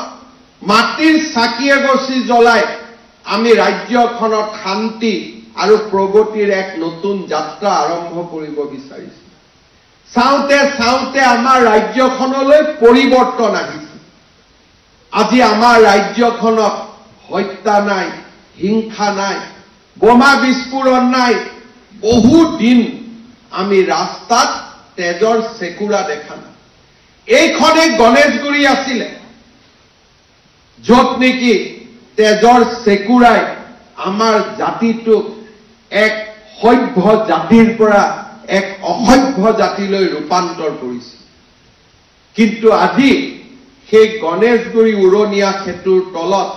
মাটিৰ চাকি এগছি জ্বলাই আমি ৰাজ্যখনত শান্তি আৰু প্ৰগতিৰ এক নতুন যাত্ৰা আৰম্ভ কৰিব বিচাৰিছোঁ। চাওঁতে চাওঁতে আমাৰ ৰাজ্যখনলৈ পৰিৱৰ্তন আহিছে। আজি আমাৰ ৰাজ্যখনত হত্যা নাই, হিংসা নাই, বোমা বিস্ফোৰণ নাই। বহু দিন আমি ৰাস্তাত তেজৰ চেকুৰা দেখা নাই। এইখনেই গণেশগুৰি আছিলে, য'ত নেকি তেজৰ চেকুৰাই আমাৰ জাতিটোক এক সভ্য জাতিৰ পৰা এক অসভ্য জাতিলৈ ৰূপান্তৰ কৰিছে। কিন্তু আজি সেই গণেশগুৰি উৰণীয়া সেতুৰ তলত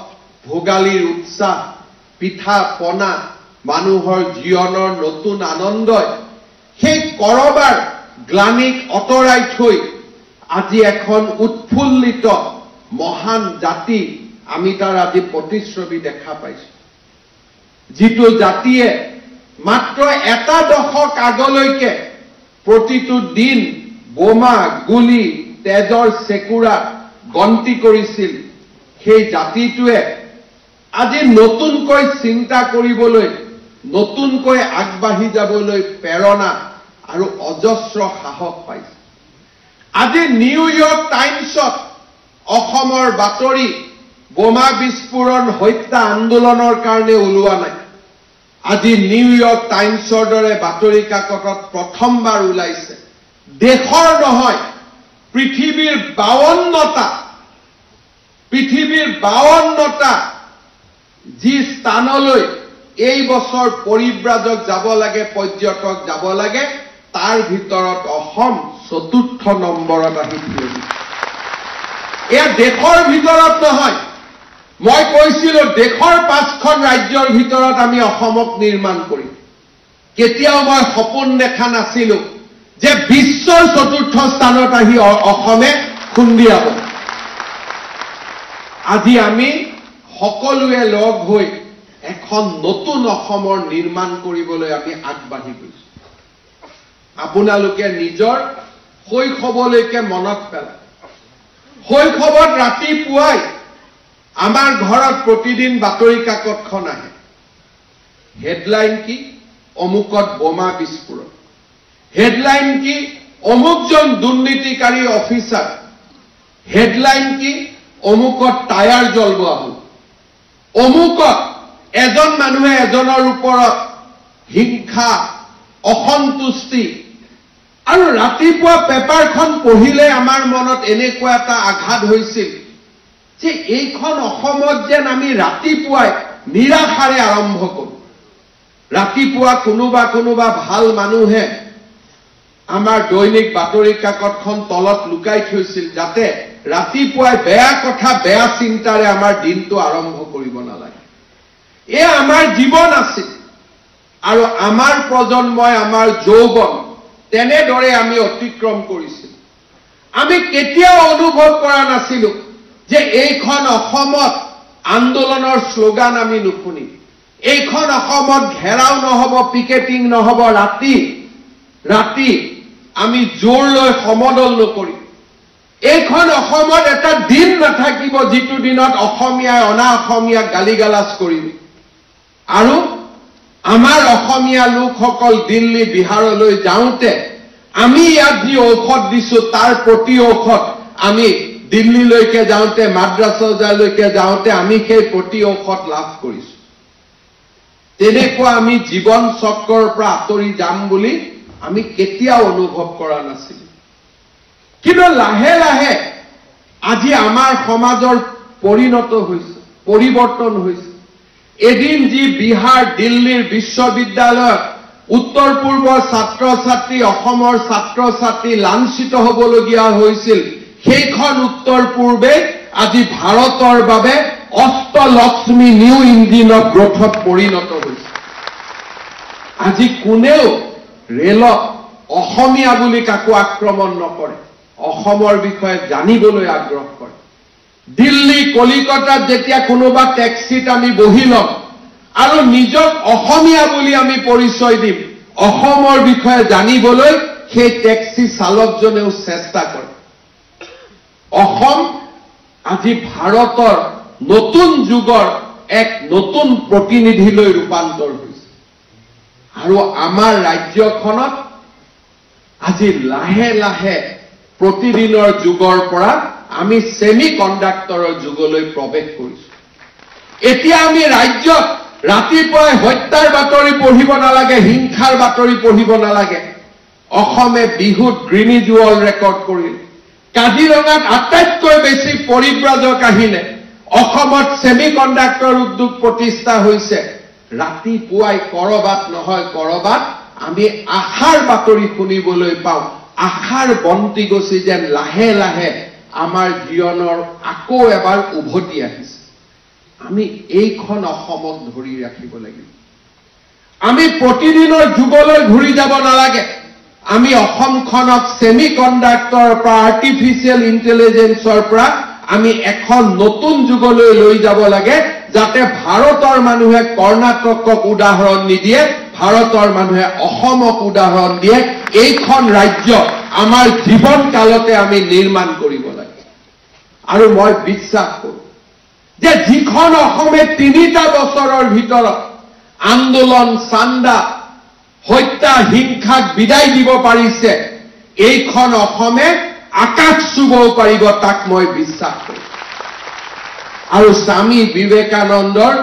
ভোগালীৰ উৎসাহ, পিঠা পনা, মানুহৰ জীৱনৰ নতুন আনন্দই সেই কৰবাৰ গ্লানিক আঁতৰাই থৈ আজি এখন উৎফুল্লিত মহান জাতি আমি তাৰ আজি প্ৰতিচ্ছবি দেখা পাইছোঁ। যিটো জাতিয়ে মাত্ৰ এটা দশক আগলৈকে প্ৰতিটো দিন বোমা, গুলি, তেজৰ চেকুৰা গন্তি কৰিছিল, সেই জাতিটোৱে আজি নতুনকৈ চিন্তা কৰিবলৈ, নতুনকৈ আগবাঢ়ি যাবলৈ প্ৰেৰণা আৰু অজস্ৰ সাহস পাইছে। আজি নিউয়ৰ্ক টাইমছত অসমৰ বাতৰি বোমা বিস্ফোৰণ, হত্যা আন্দোলনৰ কাৰণে ওলোৱা নাই। আজি নিউয়ৰ্ক টাইমছৰ দৰে বাতৰি কাকতত প্ৰথমবাৰ ওলাইছে দেশৰ নহয় পৃথিৱীৰ 52টা যি স্থানলৈ এই বছৰ পৰিব্ৰাজক যাব লাগে, পৰ্যটক যাব লাগে, তাৰ ভিতৰত অসম ৪ৰ্থ নম্বৰত আহি থিয়। এয়া দেশৰ ভিতৰত নহয়, মই কৈছিলোঁ দেশৰ 5খন ৰাজ্যৰ ভিতৰত আমি অসমক নিৰ্মাণ কৰিম। কেতিয়াও মই সপোন দেখা নাছিলোঁ যে বিশ্বৰ ৪ৰ্থ স্থানত আহি অসমে খুন্দিয়াব। আজি আমি সকলোৱে লগ হৈ এখন নতুন অসমৰ নিৰ্মাণ কৰিবলৈ আমি আগবাঢ়ি গৈছো। আপোনালোকে নিজৰ শৈশৱলৈকে মনত পেলায়। শৈশৱত ৰাতিপুৱাই আমাৰ ঘৰত প্ৰতিদিন বাতৰি কাকতখন আহে। হেডলাইন কি? অমুকত বোমা বিস্ফোৰণ। হেডলাইন কি? অমুকজন দুৰ্নীতিকাৰী অফিচাৰ। হেডলাইন কি? অমুকত টায়াৰ জ্বলোৱা হ'ল। অমুকত এজন মানুহে এজনৰ ওপৰত হিংসা, অসন্তুষ্টি। আৰু ৰাতিপুৱা পেপাৰখন পঢ়িলে আমাৰ মনত এনেকুৱা এটা আঘাত হৈছিল যে এইখন অসমত যেন আমি ৰাতিপুৱাই নিৰাশাৰে আৰম্ভ কৰোঁ। ৰাতিপুৱা কোনোবা ভাল মানুহে আমাৰ দৈনিক বাতৰি কাকতখন তলত লুকাই থৈছিল যাতে ৰাতিপুৱাই বেয়া কথা, বেয়া চিন্তাৰে আমাৰ দিনটো আৰম্ভ কৰিব নালাগে। এয়া আমাৰ জীৱন আছিল আৰু আমাৰ প্ৰজন্মই, আমাৰ যৌৱন তেনেদৰে আমি অতিক্ৰম কৰিছিল। আমি কেতিয়াও অনুভৱ কৰা নাছিলো যে এইখন অসমত আন্দোলনৰ শ্লোগান আমি নুশুনিম। এইখন অসমত ঘেৰাও নহব, পিকেটিং নহব, ৰাতি আমি জোৰ লৈ সমদল নকৰিম। এইখন অসমত এটা দিন নাথাকিব যিটো দিনত অসমীয়াই অনা অসমীয়াক গালিগালাজ কৰিব। আৰু আমাৰ অসমীয়া লোকসকল দিল্লী, বিহাৰলৈ যাওঁতে আমি ইয়াত যি ঔষধ দিছো তাৰ প্ৰতি ঔষধ আমি দিল্লীলৈকে যাওঁতে, মাদ্ৰাছালৈকে যাওঁতে আমি সেই প্ৰতি ঔষধ লাভ কৰিছো। তেনেকুৱা আমি জীৱন চক্ৰৰ পৰা আঁতৰি যাম বুলি আমি কেতিয়াও অনুভৱ কৰা নাছিলো। কিন্তু লাহে লাহে আজি আমাৰ সমাজৰ পৰিৱৰ্তন হৈছে। এদিন যি বিহাৰ, দিল্লীৰ বিশ্ববিদ্যালয়ত উত্তৰ পূৰ্বৰ ছাত্ৰ ছাত্ৰী, অসমৰ ছাত্ৰ ছাত্ৰী লাঞ্ছিত হ'বলগীয়া হৈছিল, সেইখন উত্তৰ পূৰ্বে আজি ভাৰতৰ বাবে অষ্টলক্ষ্মী নিউ ইঞ্জিন অফ গ্ৰোথত পৰিণত হৈছে। আজি কোনেও ৰেলত অসমীয়া বুলি কাকো আক্ৰমণ নকৰে, অসমৰ বিষয়ে জানিবলৈ আগ্ৰহ কৰে। দিল্লী, কলিকতাত যেতিয়া কোনোবা টেক্সিত আমি বহি ল'ম আৰু নিজক অসমীয়া বুলি আমি পৰিচয় দিম, অসমৰ বিষয়ে জানিবলৈ সেই টেক্সি চালকজনেও চেষ্টা কৰে। অসম আজি ভাৰতৰ নতুন যুগৰ এক নতুন প্ৰতিনিধিলৈ ৰূপান্তৰ হৈছে। আৰু আমাৰ ৰাজ্যখনত আজি লাহে লাহে প্ৰতিদিনৰ যুগৰ পৰা আমি ছেমি কণ্ডাক্টৰৰ যুগলৈ প্ৰৱেশ কৰিছো। এতিয়া আমি ৰাজ্যত ৰাতিপুৱাই হত্যাৰ বাতৰি পঢ়িব নালাগে, হিংসাৰ বাতৰি পঢ়িব নালাগে। অসমে বিহুত গ্ৰীনিজ ৱৰ্ল্ড ৰেকৰ্ড কৰিলে। কাজিৰঙাত আটাইতকৈ বেছি পৰিব্ৰাজক আহিলে। অসমত ছেমি কণ্ডাক্টৰ উদ্যোগ প্ৰতিষ্ঠা হৈছে। ৰাতিপুৱাই কৰবাত নহয় কৰবাত আমি আশাৰ বাতৰি শুনিবলৈ পাওঁ। আশাৰ বন্তি গছি যেন লাহে লাহে আমাৰ জীৱনৰ আকৌ এবাৰ উভতি আহিছে। আমি এইখন অসমক ধৰি ৰাখিব লাগিব। আমি প্ৰতিদিনৰ যুগলৈ ঘূৰি যাব নালাগে। আমি অসমখনক ছেমি কণ্ডাক্টৰৰ পৰা, আৰ্টিফিচিয়েল ইণ্টেলিজেন্সৰ পৰা আমি এখন নতুন যুগলৈ লৈ যাব লাগে, যাতে ভাৰতৰ মানুহে কৰ্ণাটকক উদাহৰণ নিদিয়ে, ভাৰতৰ মানুহে অসমক উদাহৰণ দিয়ে। এইখন ৰাজ্য আমাৰ জীৱন কালতে আমি নিৰ্মাণ কৰিব লাগে। আৰু মই বিশ্বাস কৰোঁ যে যিখন অসমে 3টা বছৰৰ ভিতৰত আন্দোলন, চান্দা, হত্যা, হিংসাক বিদায় দিব পাৰিছে, এইখন অসমে আকাশ চুবও পাৰিব, তাক মই বিশ্বাস কৰোঁ। আৰু স্বামী বিবেকানন্দৰ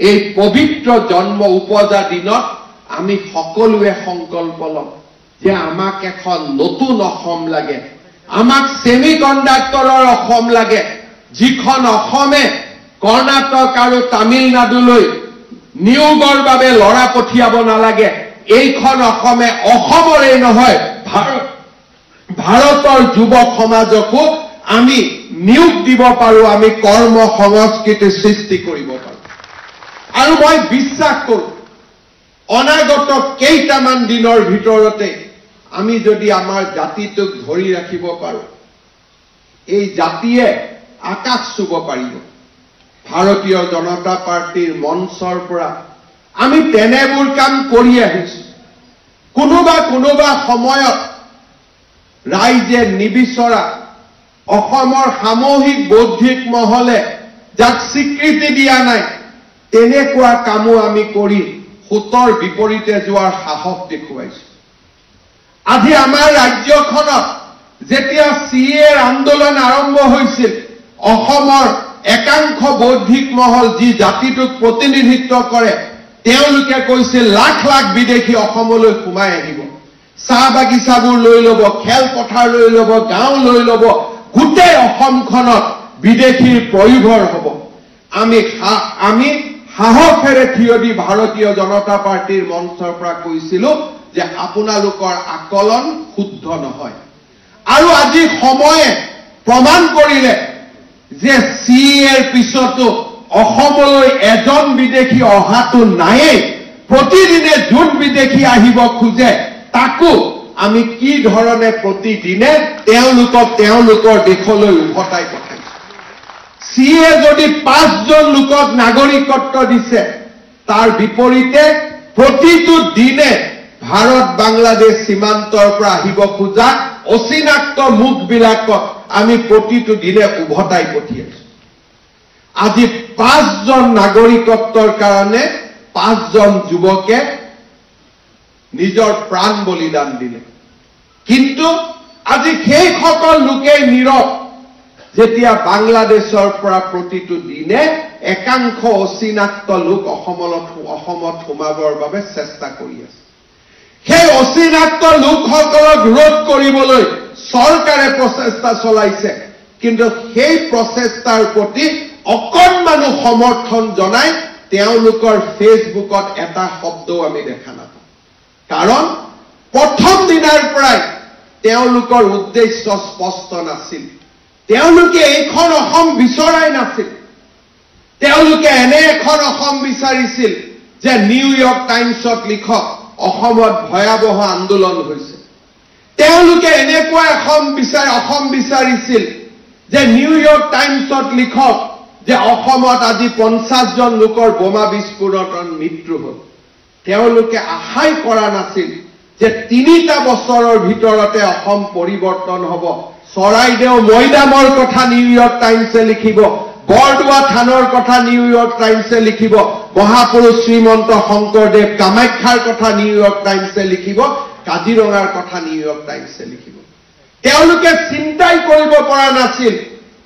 এই পবিত্ৰ জন্ম উপজা দিনত আমি সকলোৱে সংকল্প ল'ম যে আমাক এখন নতুন অসম লাগে, আমাক ছেমি কণ্ডাক্টৰৰ অসম লাগে, যিখন অসমে কৰ্ণাটক আৰু তামিলনাডুলৈ নিয়োগৰ বাবে ল'ৰা পঠিয়াব নালাগে। এইখন অসমে অসমৰে নহয়, ভাৰতৰ যুৱ সমাজকো আমি নিয়োগ দিব পাৰোঁ, আমি কৰ্ম সংস্কৃতি সৃষ্টি কৰিব পাৰোঁ। আৰু মই বিশ্বাস কৰোঁ অনাগত কেইটামান দিনৰ ভিতৰতে আমি যদি আমাৰ জাতিটোক ধৰি ৰাখিব পাৰোঁ, এই জাতিয়ে আকাশ চুব পাৰিব। ভাৰতীয় জনতা পাৰ্টিৰ মঞ্চৰ পৰা আমি তেনেবোৰ কাম কৰি আহিছো। কোনোবা সময়ত ৰাইজে নিবিচৰা অসমৰ সামূহিক বৌদ্ধিক মহলে যাক স্বীকৃতি দিয়া নাই তেনেকুৱা কামো আমি কৰি হুতৰ বিপৰীতে যোৱাৰ সাহস দেখুৱাইছো। আজি আমাৰ ৰাজ্যখনত যেতিয়া CAৰ আন্দোলন আৰম্ভ হৈছিল, অসমৰ একাংশ বৌদ্ধিক মহল যি জাতিটোক প্ৰতিনিধিত্ব কৰে তেওঁলোকে কৈছিল লাখ লাখ বিদেশী অসমলৈ সোমাই আহিব, চাহ বাগিচাবোৰ লৈ ল'ব, খেলপথাৰ লৈ ল'ব, গাঁও লৈ ল'ব, গোটেই অসমখনত বিদেশীৰ প্ৰয়োভৰ হ'ব। আমি সাহসেৰে থিয় দি ভাৰতীয় জনতা পাৰ্টিৰ মঞ্চৰ পৰা কৈছিলো যে আপোনালোকৰ আকলন শুদ্ধ নহয়। আৰু আজি সময়ে প্ৰমাণ কৰিলে যে CAৰ পিছতো অসমলৈ এজন বিদেশী অহাটো নায়েই। প্ৰতিদিনে যোন বিদেশী আহিব খোজে তাকো আমি কি ধৰণে প্ৰতিদিনে তেওঁলোকৰ দেশলৈ উভতাই পঠাইছো। CA যদি 5 জন লোকক নাগৰিকত্ব দিছে, তাৰ বিপৰীতে প্ৰতিটো দিনে ভাৰত বাংলাদেশ সীমান্তৰ পৰা আহিব খোজা অচিনাক্ত মুখবিলাকক আমি প্ৰতিটো দিনে উভতাই পঠিয়াইছো। আজি 5 জন নাগৰিকত্বৰ কাৰণে 5 জন যুৱকে নিজৰ প্ৰাণ বলিদান দিলে। কিন্তু আজি সেইসকল লোকেই নীৰৱ যেতিয়া বাংলাদেশৰ পৰা প্ৰতিটো দিনে একাংশ অচিনাক্ত লোক অসমত সোমাবৰ বাবে চেষ্টা কৰি আছে। সেই অচিনাক্ত লোকসকলক ৰোধ কৰিবলৈ চৰকাৰে প্ৰচেষ্টা চলাইছে, কিন্তু সেই প্ৰচেষ্টাৰ প্ৰতি অকণমানো সমৰ্থন জনাই তেওঁলোকৰ ফেচবুকত এটা শব্দও আমি দেখা নাপাওঁ। কাৰণ প্ৰথম দিনাৰ পৰাই তেওঁলোকৰ উদ্দেশ্য স্পষ্ট নাছিল। তেওঁলোকে এইখন অসম বিচৰাই নাছিল। তেওঁলোকে এনে এখন অসম বিচাৰিছিল যে নিউয়ৰ্ক টাইমছত লিখক অসমত ভয়াৱহ আন্দোলন হৈছে। তেওঁলোকে এনেকুৱা অসম বিচাৰিছিল যে নিউয়ৰ্ক টাইমছত লিখক যে অসমত আজি 50 জন লোকৰ বোমা বিস্ফোৰণত মৃত্যু হ'ল। তেওঁলোকে আশাই কৰা নাছিল যে 3টা বছৰৰ ভিতৰতে অসম পৰিৱৰ্তন হ'ব। চৰাইদেউ মৈদামৰ কথা নিউয়ৰ্ক টাইমছে লিখিব, বৰদোৱা থানৰ কথা নিউয়ৰ্ক টাইমছে লিখিব, মহাপুৰুষ শ্ৰীমন্ত শংকৰদেৱ কামাখ্যাৰ কথা নিউয়ৰ্ক টাইমছে লিখিব, কাজিৰঙাৰ কথা নিউয়ৰ্ক টাইমছে লিখিব। তেওঁলোকে চিন্তাই কৰিব পৰা নাছিল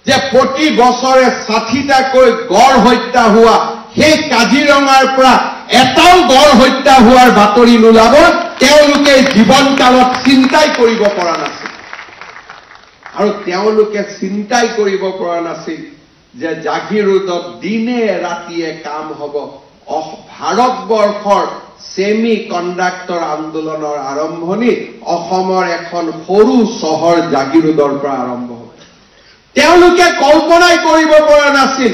যে প্ৰতি বছৰে 60টাকৈ গড় হত্যা হোৱা সেই কাজিৰঙাৰ পৰা এটাও গড় হত্যা হোৱাৰ বাতৰি নোলাব। তেওঁলোকে জীৱনকালত চিন্তাই কৰিব পৰা নাছিল। আৰু তেওঁলোকে চিন্তাই কৰিব পৰা নাছিল যে জাগিৰোডত দিনে ৰাতিয়ে কাম হ'ব। ভাৰতবৰ্ষৰ ছেমি কণ্ডাক্টৰ আন্দোলনৰ আৰম্ভণি অসমৰ এখন সৰু চহৰ জাগিৰোডৰ পৰা আৰম্ভ হ'ব। তেওঁলোকে কল্পনাই কৰিব পৰা নাছিল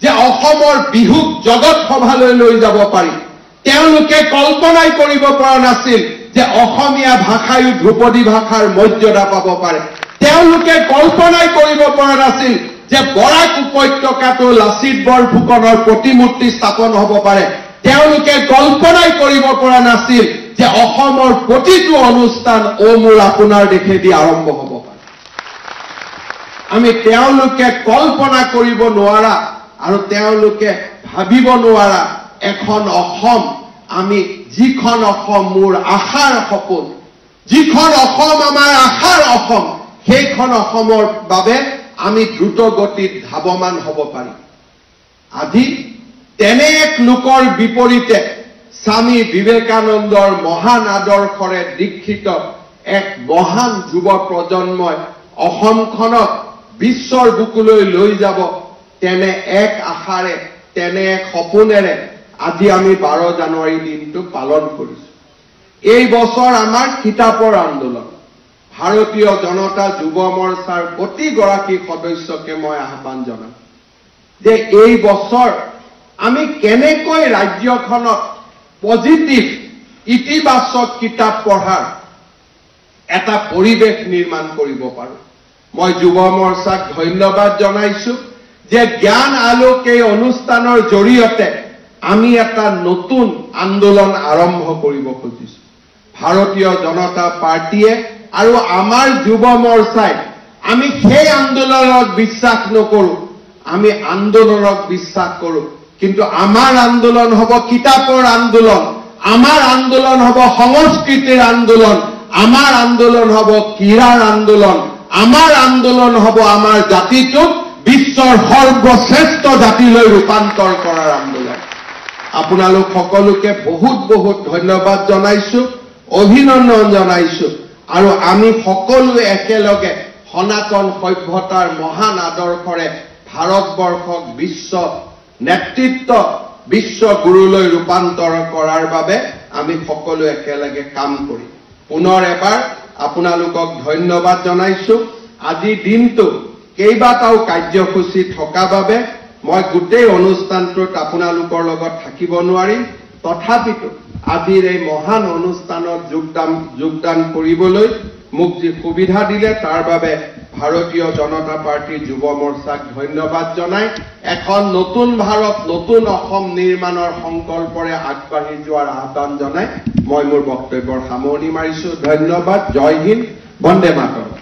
যে অসমৰ বিহুক জগত সভালৈ লৈ যাব পাৰি। তেওঁলোকে কল্পনাই কৰিব পৰা নাছিল যে অসমীয়া ভাষায়ো ধ্ৰুপদী ভাষাৰ মৰ্যাদা পাব পাৰে। তেওঁলোকে কল্পনাই কৰিব পৰা নাছিল যে বৰাক উপত্যকাটো লাচিত বৰফুকনৰ প্ৰতিমূৰ্তি স্থাপন হ'ব পাৰে। তেওঁলোকে কল্পনাই কৰিব পৰা নাছিল যে অসমৰ প্ৰতিটো অনুষ্ঠান মোৰ আপোনাৰ দেশেদি আৰম্ভ হ'ব পাৰে। আমি তেওঁলোকে কল্পনা কৰিব নোৱাৰা আৰু তেওঁলোকে ভাবিব নোৱাৰা এখন অসম, আমি যিখন অসম মোৰ আশাৰ সপোন, যিখন অসম আমাৰ আশাৰ অসম, সেইখন অসমৰ বাবে আমি দ্ৰুত গতিত ধাৱমান হ'ব পাৰিম। আজি তেনে এক লোকৰ বিপৰীতে স্বামী বিবেকানন্দৰ মহান আদৰ্শৰে দীক্ষিত এক মহান যুৱ প্ৰজন্মই অসমখনক বিশ্বৰ বুকুলৈ লৈ যাব, তেনে এক আশাৰে, তেনে এক সপোনেৰে আজি আমি 12 জানুৱাৰী দিনটো পালন কৰিছো। এই বছৰ আমাৰ কিতাপৰ আন্দোলন। ভাৰতীয় জনতা যুৱ মৰ্চাৰ প্ৰতিগৰাকী সদস্যকে মই আহ্বান জনাম যে এই বছৰ আমি কেনেকৈ ৰাজ্যখনত পজিটিভ ইতিবাচক কিতাপ পঢ়াৰ এটা পৰিৱেশ নিৰ্মাণ কৰিব পাৰোঁ। মই যুৱ মৰ্চাক ধন্যবাদ জনাইছো যে জ্ঞান আলোক এই অনুষ্ঠানৰ জৰিয়তে আমি এটা নতুন আন্দোলন আৰম্ভ কৰিব খুজিছো। ভাৰতীয় জনতা পাৰ্টিয়ে আৰু আমাৰ যুৱ মৰ্চাই আমি সেই আন্দোলনত বিশ্বাস নকৰো, আমি আন্দোলনক বিশ্বাস কৰো। কিন্তু আমাৰ আন্দোলন হ'ব কিতাপৰ আন্দোলন, আমাৰ আন্দোলন হ'ব সংস্কৃতিৰ আন্দোলন, আমাৰ আন্দোলন হ'ব ক্ৰীড়াৰ আন্দোলন, আমাৰ আন্দোলন হ'ব আমাৰ জাতিটোক বিশ্বৰ সৰ্বশ্ৰেষ্ঠ জাতিলৈ ৰূপান্তৰ কৰাৰ আন্দোলন। আপোনালোক সকলোকে বহুত বহুত ধন্যবাদ জনাইছো, অভিনন্দন জনাইছো। আৰু আমি সকলোৱে একেলগে সনাতন সভ্যতাৰ মহান আদৰ্শৰে ভাৰতবৰ্ষক বিশ্ব নেতৃত্ব, বিশ্ব গুৰুলৈ ৰূপান্তৰ কৰাৰ বাবে আমি সকলো একেলগে কাম কৰিম। পুনৰ এবাৰ আপোনালোকক ধন্যবাদ জনাইছো। আজি দিনটো কেইবাটাও কাৰ্যসূচী থকা বাবে মই গোটেই অনুষ্ঠানটোত আপোনালোকৰ লগত থাকিব নোৱাৰিম। তথাপিতো আজিৰ এই মহান অনুষ্ঠানত যোগদান কৰিবলৈ মোক যি সুবিধা দিলে তাৰ বাবে ভাৰতীয় জনতা পাৰ্টিৰ যুৱ মৰ্চাক ধন্যবাদ জনাই এখন নতুন ভাৰত, নতুন অসম নিৰ্মাণৰ সংকল্পৰে আগবাঢ়ি যোৱাৰ আহ্বান জনাই মই মোৰ বক্তব্যৰ সামৰণি মাৰিছো। ধন্যবাদ। জয় হিন্দ, বন্দে মাতৰম।